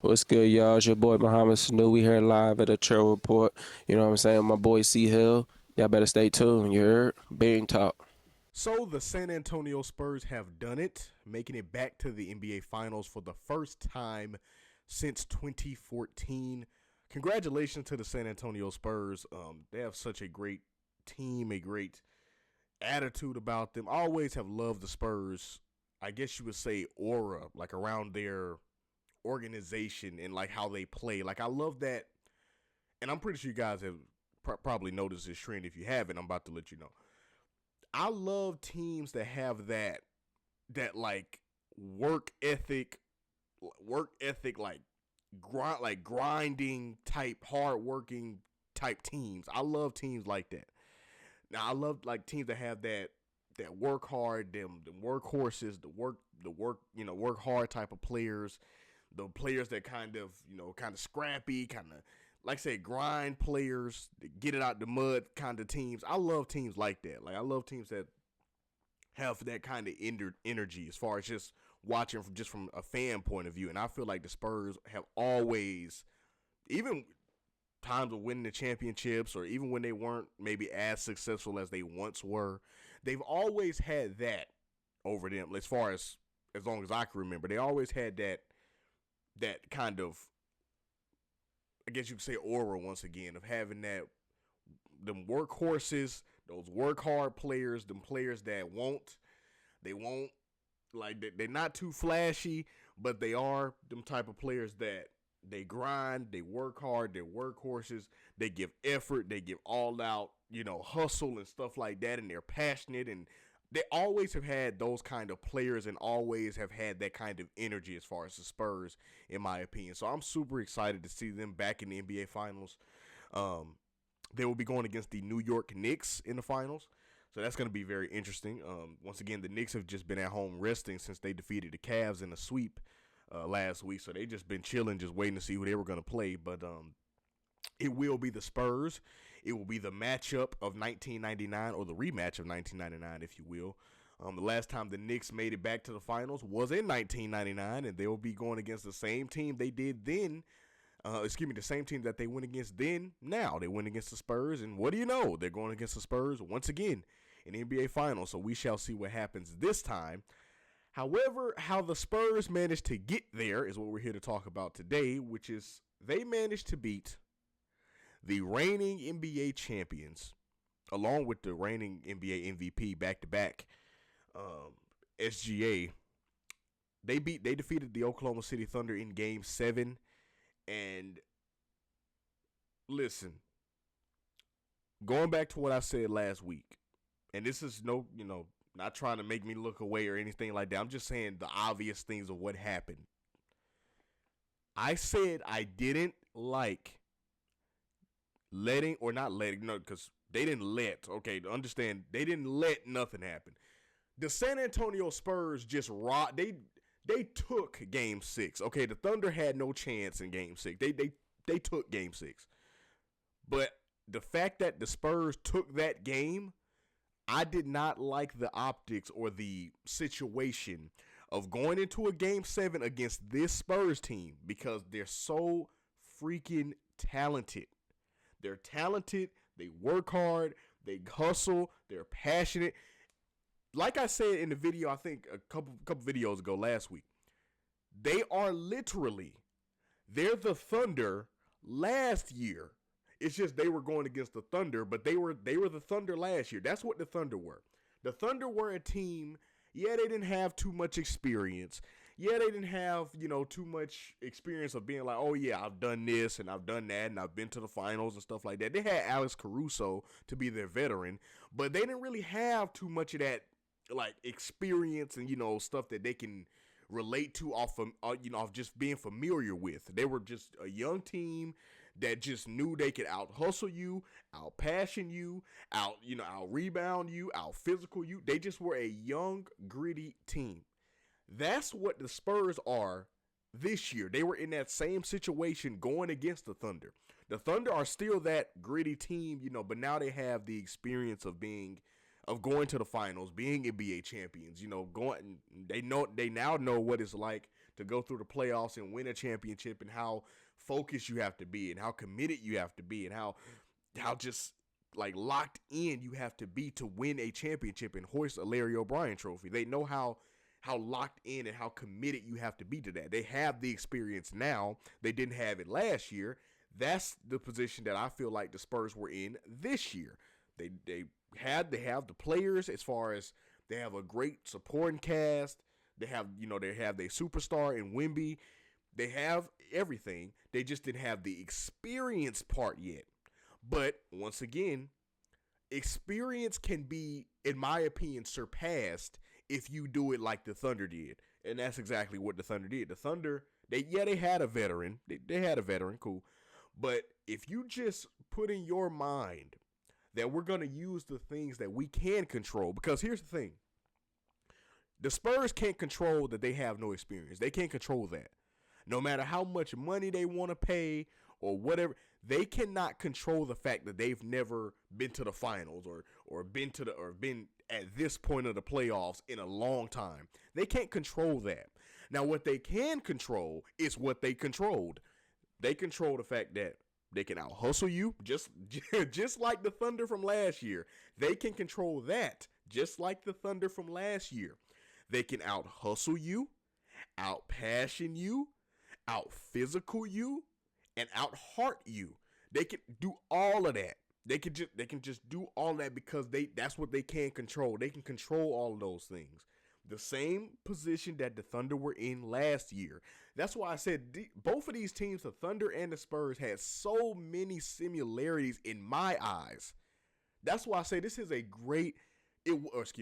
What's good, y'all? It's your boy Muhammad Sanu. We here live at the Trail Report. You know what I'm saying? My boy C Hill. Y'all better stay tuned. You heard? Being talk. So the San Antonio Spurs have done it, making it back to the NBA Finals for the first time since 2014. Congratulations to the San Antonio Spurs. They have such a great team, a great attitude about them. I always have loved the Spurs. I guess you would say aura, like around their organization and like how they play. Like I love that, and I'm pretty sure you guys have probably noticed this trend. If you haven't, I'm about to let you know. I love teams that have that like work ethic, like grinding type, hard working type teams. I love teams like that. Now I love like teams that have that work hard, them workhorses, work hard type of players, the players that kind of scrappy, kind of like I said, grind players, get it out the mud kind of teams. I love teams like that. Like I love teams that have that kind of energy as far as just watching from a fan point of view. And I feel like the Spurs have always, even times of winning the championships or even when they weren't maybe as successful as they once were, they've always had that over them as long as I can remember. They always had that kind of, I guess you could say, aura once again of having that, them workhorses, those work hard players, them players that won't like they're not too flashy, but they are them type of players that they grind, they work hard, they're workhorses, they give effort, they give all out, hustle and stuff like that, and they're passionate, and they always have had those kind of players and always have had that kind of energy as far as the Spurs, in my opinion. So I'm super excited to see them back in the NBA Finals. Um, they will be going against the New York Knicks in the finals. So that's going to be very interesting. Once again, the Knicks have just been at home resting since they defeated the Cavs in a sweep last week. So they just been chilling, just waiting to see who they were going to play. But it will be the Spurs. It will be the matchup of 1999, or the rematch of 1999, if you will. The last time the Knicks made it back to the finals was in 1999, and they will be going against the same team they did then. The same team that they went against then. Now they went against the Spurs, and what do you know? They're going against the Spurs once again in the NBA Finals. So we shall see what happens this time. However, how the Spurs managed to get there is what we're here to talk about today, which is they managed to beat the reigning NBA champions, along with the reigning NBA MVP back to back, SGA. They defeated the Oklahoma City Thunder in Game 7, and listen, going back to what I said last week, and this is not trying to make me look away or anything like that. I'm just saying the obvious things of what happened. I said I didn't like letting, or not letting, no, because they didn't let, okay, understand, they didn't let nothing happen. The San Antonio Spurs just they took Game 6. Okay, the Thunder had no chance in Game 6. They took Game 6. But the fact that the Spurs took that game, I did not like the optics or the situation of going into a Game 7 against this Spurs team, because they're so freaking talented. They're talented, they work hard, they hustle, they're passionate. Like I said in the video, I think a couple videos ago last week, they are literally, they're the Thunder last year. It's just they were going against the Thunder, but they were the Thunder last year. That's what the Thunder were. The Thunder were a team. Yeah, they didn't have too much experience. Yeah, they didn't have, too much experience of being like, oh yeah, I've done this and I've done that and I've been to the finals and stuff like that. They had Alex Caruso to be their veteran, but they didn't really have too much of that like experience and stuff that they can relate to off just being familiar with. They were just a young team that just knew they could out hustle you, out passion you, out rebound you, out physical you. They just were a young, gritty team. That's what the Spurs are this year. They were in that same situation going against the Thunder. The Thunder are still that gritty team, but now they have the experience of going to the finals, being NBA champions, going they now know what it's like to go through the playoffs and win a championship, and how focused you have to be, and how committed you have to be, and how just like locked in you have to be to win a championship and hoist a Larry O'Brien trophy. They know how locked in and how committed you have to be to that. They have the experience now. They didn't have it last year. That's the position that I feel like the Spurs were in this year. They have the players, as far as they have a great supporting cast. They have their superstar in Wemby. They have everything. They just didn't have the experience part yet. But once again, experience can be, in my opinion, surpassed if you do it like the Thunder did. And that's exactly what the Thunder did. The Thunder, they had a veteran. They had a veteran, cool. But if you just put in your mind that we're going to use the things that we can control, because here's the thing. The Spurs can't control that they have no experience. They can't control that. No matter how much money they want to pay or whatever, they cannot control the fact that they've never been to the finals or been at this point of the playoffs in a long time. They can't control that. Now, what they can control is what they controlled. They control the fact that they can out hustle you, just like the Thunder from last year. They can control that, just like the Thunder from last year. They can out hustle you, out passion you, out physical you, and out heart you. They can do all of that. They can just do all that because that's what they can control. They can control all of those things. The same position that the Thunder were in last year. That's why I said both of these teams, the Thunder and the Spurs, had so many similarities in my eyes. That's why I say this is a great. It was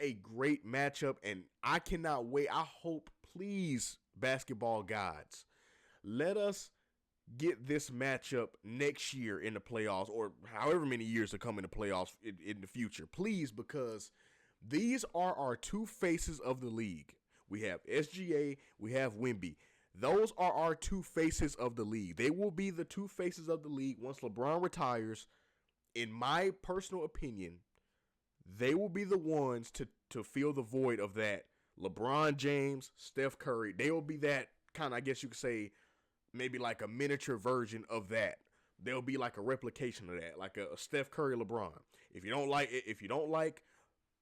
a great matchup, and I cannot wait. I hope, please, basketball gods, let us get this matchup next year in the playoffs, or however many years to come in the playoffs in the future, please, because these are our two faces of the league. We have SGA, we have Wemby. Those are our two faces of the league. They will be the two faces of the league once LeBron retires. In my personal opinion, they will be the ones to fill the void of that. LeBron James, Steph Curry, they will be that kind of, I guess you could say, maybe like a miniature version of that. They'll be like a replication of that, like a Steph Curry, LeBron. If you don't like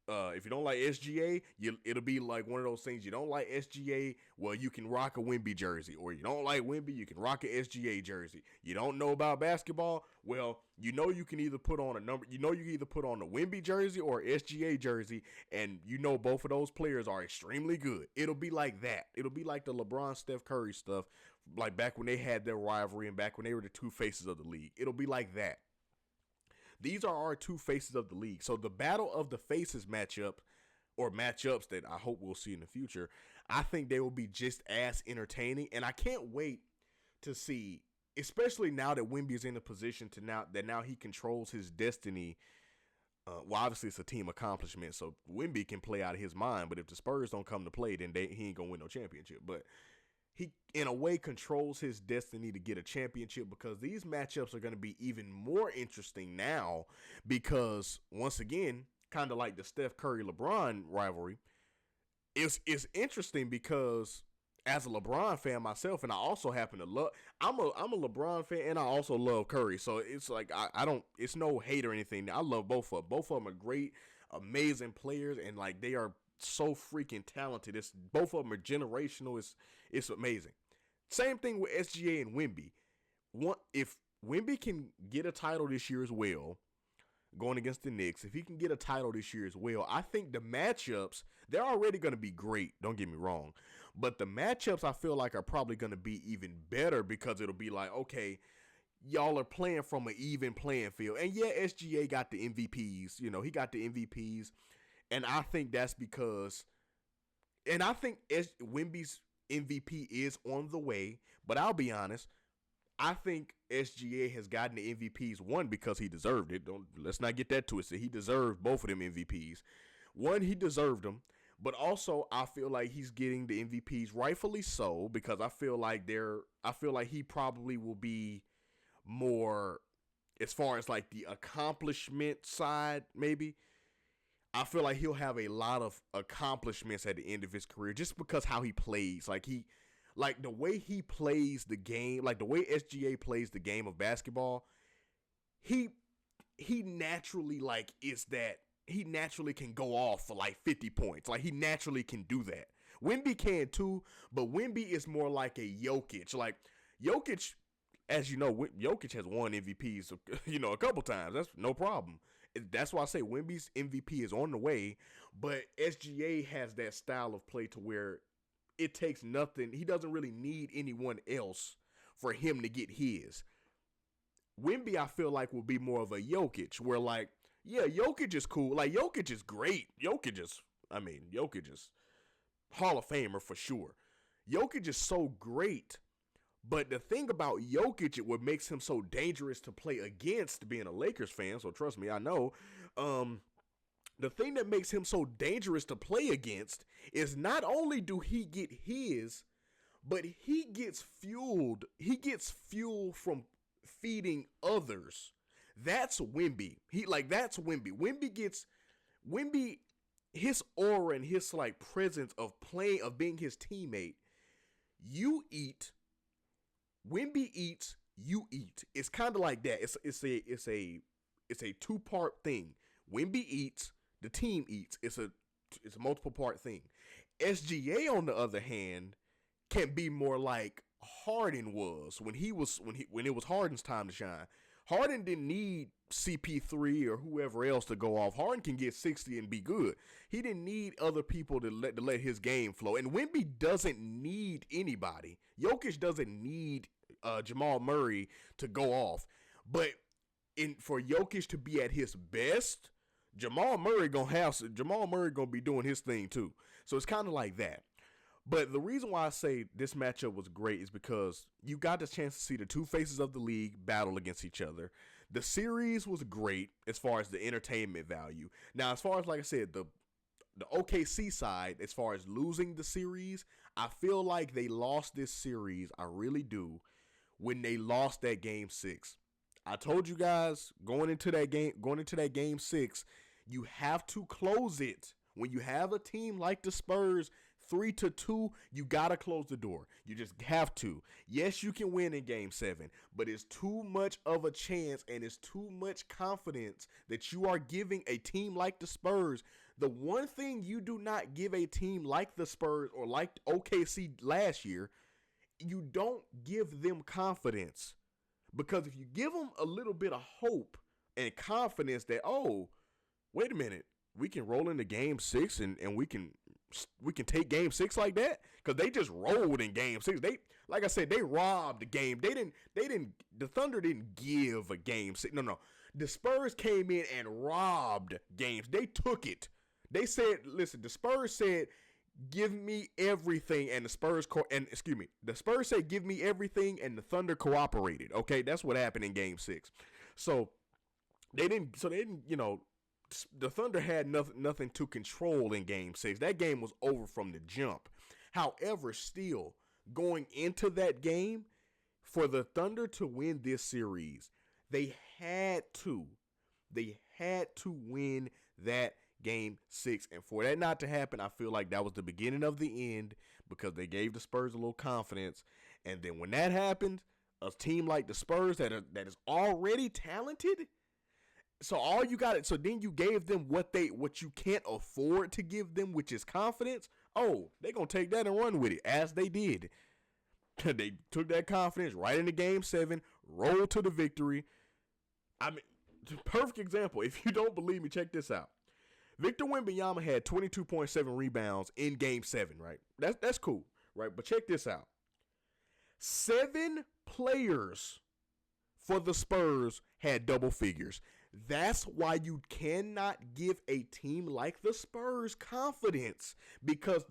SGA, it'll be like one of those things. You don't like SGA, well, you can rock a Wemby jersey, or you don't like Wemby, you can rock a SGA jersey. You don't know about basketball, well, you can either put on you can either put on a Wemby jersey or SGA jersey, and both of those players are extremely good. It'll be like that. It'll be like the LeBron, Steph Curry stuff, like back when they had their rivalry and back when they were the two faces of the league. It'll be like that. These are our two faces of the league. So the battle of the faces matchup, or matchups that I hope we'll see in the future, I think they will be just as entertaining. And I can't wait to see, especially now that Wemby is in a position to now he controls his destiny. Well, obviously it's a team accomplishment, so Wemby can play out of his mind. But if the Spurs don't come to play, then he ain't gonna win no championship. But he, in a way, controls his destiny to get a championship, because these matchups are going to be even more interesting now because, once again, kind of like the Steph Curry-LeBron rivalry, it's interesting because as a LeBron fan myself, and I also happen to love, I'm a LeBron fan and I also love Curry, so it's like I don't, it's no hate or anything. I love both of them. Both of them are great, amazing players, and like they are so freaking talented. Both of them are generational. It's amazing. Same thing with SGA and Wemby. If Wemby can get a title this year as well, going against the Knicks, if he can get a title this year as well, I think the matchups, they're already going to be great. Don't get me wrong. But the matchups, I feel like, are probably going to be even better, because it'll be like, okay, y'all are playing from an even playing field. And yeah, SGA got the MVPs. He got the MVPs. And I think that's because, and I think Wemby's MVP is on the way, but I'll be honest, I think SGA has gotten the MVPs, one, because he deserved it. Let's not get that twisted. He deserved both of them MVPs. One, he deserved them, but also I feel like he's getting the MVPs rightfully so, because I feel like he probably will be more, as far as like the accomplishment side, maybe. I feel like he'll have a lot of accomplishments at the end of his career just because how he plays. Like the way he plays the game, like the way SGA plays the game of basketball, he he naturally like is that he naturally can go off for like 50 points. Like he naturally can do that. Wemby can too, but Wemby is more like a Jokic. Like Jokic, as you know, Jokic has won MVPs, a couple times. That's no problem. That's why I say Wemby's MVP is on the way, but SGA has that style of play to where it takes nothing. He doesn't really need anyone else for him to get his. Wemby, I feel like, will be more of a Jokic, where like, yeah, Jokic is cool. Like Jokic is great. Jokic is Hall of Famer for sure. Jokic is so great. But the thing about Jokic, what makes him so dangerous to play against, being a Lakers fan, so trust me, I know. The thing that makes him so dangerous to play against is not only do he get his, but he gets fueled. He gets fuel from feeding others. That's Wemby. That's Wemby. Wemby, his aura and his like presence of playing, of being his teammate. You eat. Wemby eats, you eat. It's kind of like that. It's a two-part thing. Wemby eats, the team eats. It's a multiple part thing. SGA on the other hand can be more like Harden was when it was Harden's time to shine. Harden didn't need CP3 or whoever else to go off. Harden can get 60 and be good. He didn't need other people to let his game flow. And Wemby doesn't need anybody. Jokic doesn't need Jamal Murray to go off. But for Jokic to be at his best, Jamal Murray gonna be doing his thing too. So it's kind of like that. But the reason why I say this matchup was great is because you got the chance to see the two faces of the league battle against each other. The series was great as far as the entertainment value. Now, as far as, like I said, the OKC side, as far as losing the series, I feel like they lost this series, I really do, when they lost that game 6. I told you guys going into that game 6, you have to close it. When you have a team like the Spurs 3-2, you gotta close the door. You just have to. Yes, you can win in game 7, but it's too much of a chance and it's too much confidence that you are giving a team like the Spurs. The one thing you do not give a team like the Spurs or like OKC last year, you don't give them confidence. Because if you give them a little bit of hope and confidence that, oh, wait a minute, we can roll into game 6 and we can take game 6 like that, because they just rolled in game 6. They, like I said, they robbed the game. The Thunder didn't give a game 6. No. The Spurs came in and robbed games. They took it. They said, listen, the Spurs said, give me everything, and the Spurs said, give me everything, and the Thunder cooperated. Okay, that's what happened in game 6. So they didn't, the Thunder had nothing to control in game 6. That game was over from the jump. However, still, going into that game, for the Thunder to win this series, they had to win that game 6. And for that not to happen, I feel like that was the beginning of the end, because they gave the Spurs a little confidence. And then when that happened, a team like the Spurs that is already talented, so then you gave them what you can't afford to give them, which is confidence. Oh, they're going to take that and run with it, as they did. They took that confidence right into game 7, rolled to the victory. I mean, perfect example. If you don't believe me, check this out. Victor Wembanyama had 22.7 rebounds in game 7, right? That's cool, right? But check this out. 7 players for the Spurs had double figures. That's why you cannot give a team like the Spurs confidence, because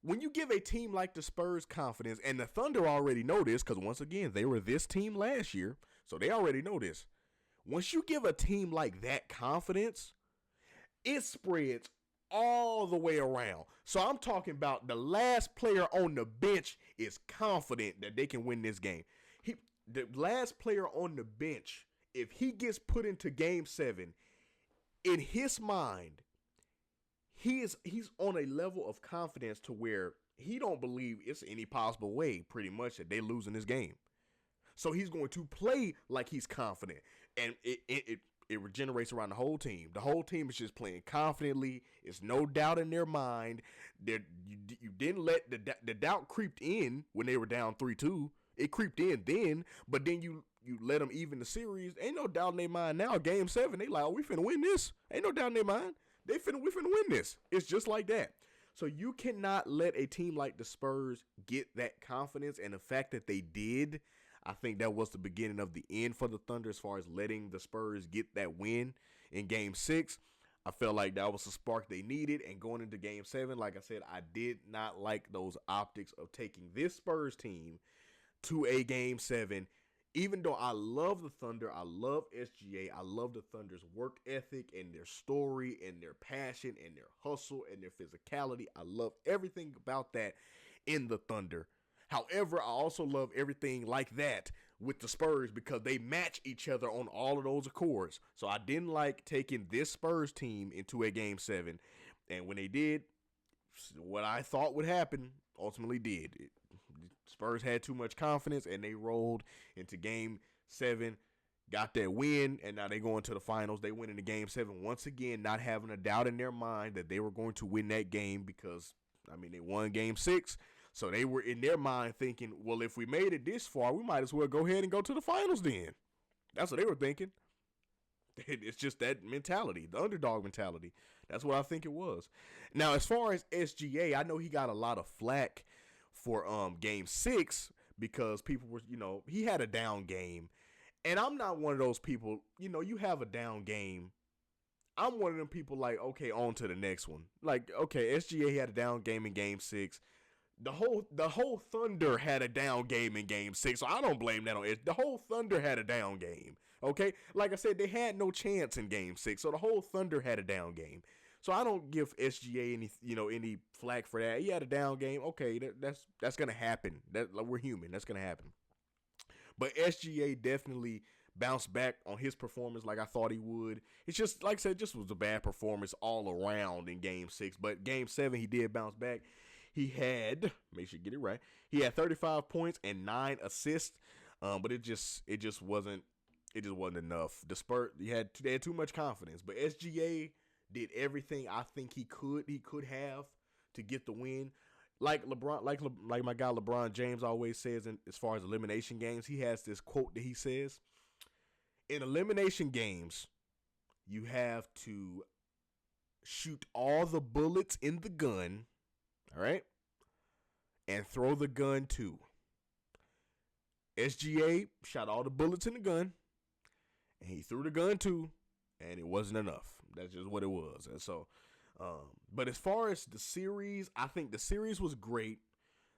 when you give a team like the Spurs confidence, and the Thunder already know this, because once again, they were this team last year, so they already know this. Once you give a team like that confidence, it spreads all the way around. So I'm talking about the last player on the bench is confident that they can win this game. The last player on the bench, if he gets put into game 7, in his mind, he's on a level of confidence to where he don't believe it's any possible way, pretty much, that they losing this game. So he's going to play like he's confident, and it regenerates around the whole team. The whole team is just playing confidently. It's no doubt in their mind. You didn't let the doubt creep in when they were down 3-2. It creeped in then, but then you let them even the series. Ain't no doubt in their mind now. Game 7, they like, oh, we finna win this. Ain't no doubt in their mind. We finna win this. It's just like that. So you cannot let a team like the Spurs get that confidence, and the fact that they did, I think that was the beginning of the end for the Thunder as far as letting the Spurs get that win in Game 6. I felt like that was the spark they needed, and going into Game 7, like I said, I did not like those optics of taking this Spurs team to a Game 7. Even though I love the Thunder, I love SGA, I love the Thunder's work ethic and their story and their passion and their hustle and their physicality. I love everything about that in the Thunder. However, I also love everything like that with the Spurs because they match each other on all of those accords. So I didn't like taking this Spurs team into a Game 7. And when they did, what I thought would happen ultimately did. Spurs had too much confidence, and they rolled into Game 7, got that win, and now they go into the finals. They went into Game 7 once again, not having a doubt in their mind that they were going to win that game because, I mean, they won Game 6. So they were in their mind thinking, well, if we made it this far, we might as well go ahead and go to the finals then. That's what they were thinking. It's just that mentality, the underdog mentality. That's what I think it was. Now, as far as SGA, I know he got a lot of flack for Game 6 because people were, he had a down game. And I'm not one of those people, you have a down game. I'm one of them people like, okay, on to the next one. Like, okay, SGA had a down game in Game 6. The whole Thunder had a down game in Game 6, so I don't blame that on it. The whole Thunder had a down game, okay? Like I said, they had no chance in Game 6, so the whole Thunder had a down game. So I don't give SGA any flack for that. He had a down game. Okay, that's gonna happen. We're human. That's gonna happen. But SGA definitely bounced back on his performance like I thought he would. It's just, like I said, just was a bad performance all around in Game 6. But Game 7, he did bounce back. He had, make sure you get it right, he had 35 points and 9 assists, but it just wasn't enough. The Spurs, they had too much confidence, but SGA did everything I think he could have to get the win. Like LeBron, like my guy LeBron James always says, as far as elimination games, he has this quote that he says, in elimination games, you have to shoot all the bullets in the gun, all right, and throw the gun too. SGA shot all the bullets in the gun, and he threw the gun too, and it wasn't enough. That's just what it was. And so, but as far as the series, I think the series was great.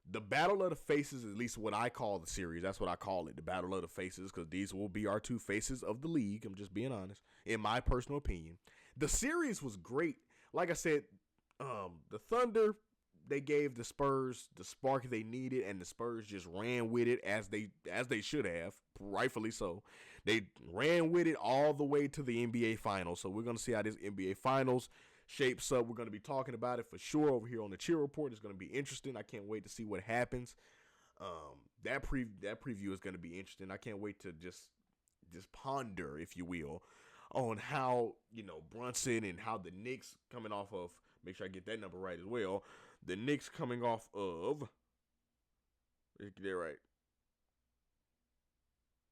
The Battle of the Faces, at least what I call the series, that's what I call it, the Battle of the Faces, because these will be our two faces of the league. I'm just being honest, in my personal opinion. The series was great. Like I said, the Thunder, they gave the Spurs the spark they needed, and the Spurs just ran with it as they should have, rightfully so. They ran with it all the way to the NBA Finals. So we're going to see how this NBA Finals shapes up. We're going to be talking about it for sure over here on the Chill Report. It's going to be interesting. I can't wait to see what happens. That preview is going to be interesting. I can't wait to just ponder, if you will, on how, Brunson and how the Knicks coming off of, make sure I get that number right as well, the Knicks coming off of, let's get that right,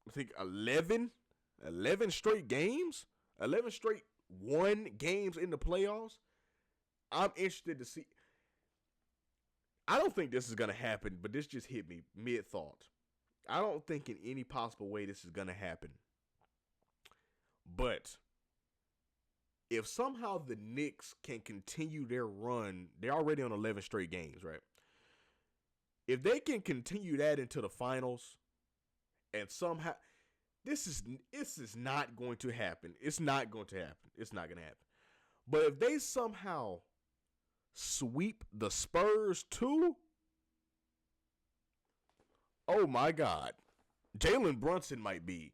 I think 11 straight games, 11 straight won games in the playoffs. I'm interested to see. I don't think this is going to happen, but this just hit me mid-thought. I don't think in any possible way this is going to happen. But if somehow the Knicks can continue their run, they're already on 11 straight games, right? If they can continue that into the finals, and somehow, this is not going to happen. It's not going to happen. It's not going to happen. But if they somehow sweep the Spurs too, oh my God, Jalen Brunson might be.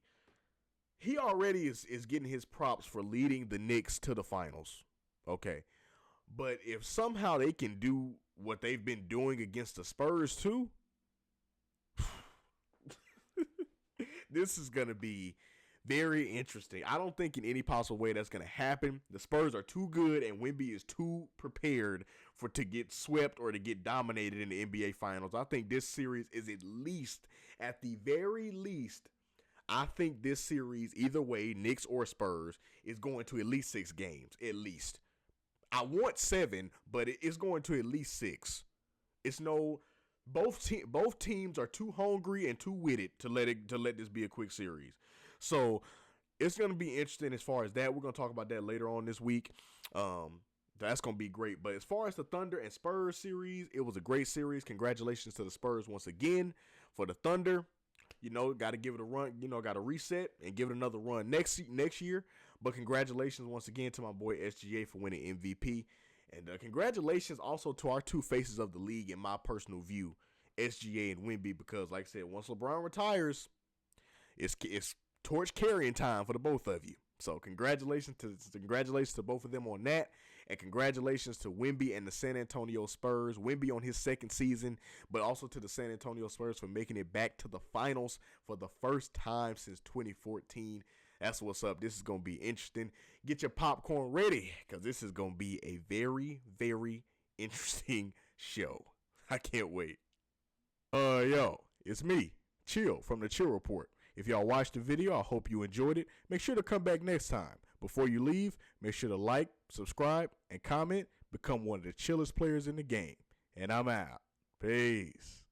He already is getting his props for leading the Knicks to the finals. Okay. But if somehow they can do what they've been doing against the Spurs too, this is going to be very interesting. I don't think in any possible way that's going to happen. The Spurs are too good, and Wemby is too prepared to get swept or to get dominated in the NBA Finals. I think this series is at the very least, I think this series, either way, Knicks or Spurs, is going to at least 6 games. At least. I want 7, but it's going to at least 6. It's no. Both teams are too hungry and too witted to let this be a quick series. So it's going to be interesting as far as that. We're going to talk about that later on this week. That's going to be great. But as far as the Thunder and Spurs series, it was a great series. Congratulations to the Spurs once again. For the Thunder, got to give it a run. Got to reset and give it another run next year. But congratulations once again to my boy SGA for winning MVP. And congratulations also to our two faces of the league, in my personal view, SGA and Wemby, because like I said, once LeBron retires, it's torch carrying time for the both of you. So congratulations to both of them on that, and congratulations to Wemby and the San Antonio Spurs. Wemby on his second season, but also to the San Antonio Spurs for making it back to the finals for the first time since 2014. That's what's up. This is going to be interesting. Get your popcorn ready, because this is going to be a very, very interesting show. I can't wait. Yo, it's me, Chill, from the Chill Report. If y'all watched the video, I hope you enjoyed it. Make sure to come back next time. Before you leave, make sure to like, subscribe, and comment. Become one of the chillest players in the game. And I'm out. Peace.